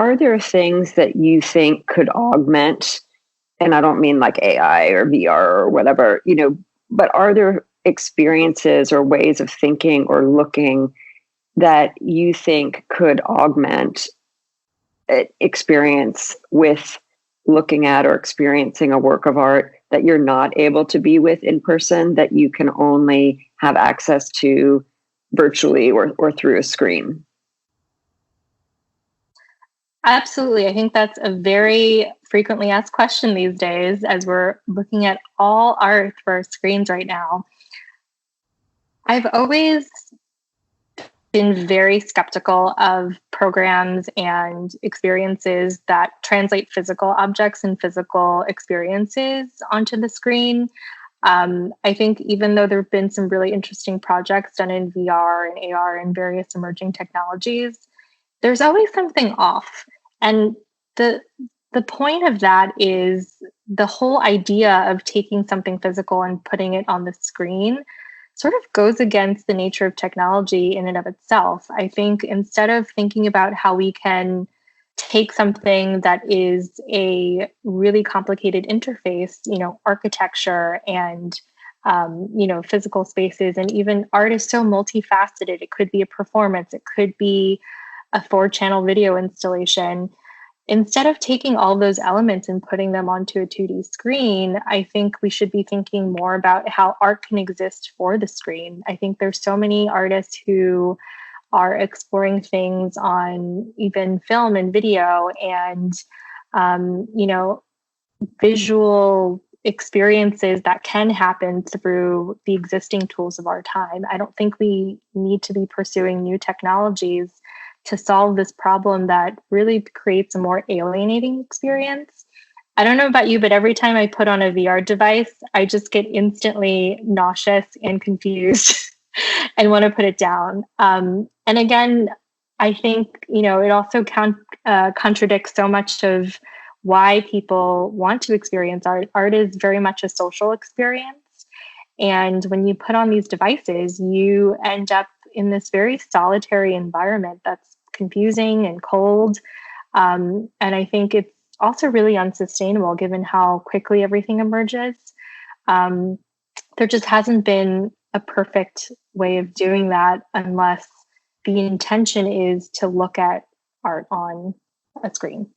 are there things that you think could augment, and I don't mean like AI or VR or whatever, but are there experiences or ways of thinking or looking that you think could augment experience with looking at or experiencing a work of art that you're not able to be with in person, that you can only have access to virtually or through a screen? Absolutely. I think that's a very frequently asked question these days as we're looking at all art for our screens right now. I've always been very skeptical of programs and experiences that translate physical objects and physical experiences onto the screen. I think even though there have been some really interesting projects done in VR and AR and various emerging technologies, there's always something off. And the point of that is the whole idea of taking something physical and putting it on the screen sort of goes against the nature of technology in and of itself. I think instead of thinking about how we can take something that is a really complicated interface, architecture and physical spaces, and even art is so multifaceted. It could be a performance, it could be a 4-channel video installation. Instead of taking all those elements and putting them onto a 2D screen, I think we should be thinking more about how art can exist for the screen. I think there's so many artists who are exploring things on even film and video and, visual experiences that can happen through the existing tools of our time. I don't think we need to be pursuing new technologies to solve this problem that really creates a more alienating experience. I don't know about you, but every time I put on a VR device, I just get instantly nauseous and confused and want to put it down. And again, I think, it also contradicts so much of why people want to experience art. Art is very much a social experience. And when you put on these devices, you end up in this very solitary environment that's confusing and cold. And I think it's also really unsustainable given how quickly everything emerges. There just hasn't been a perfect way of doing that unless the intention is to look at art on a screen.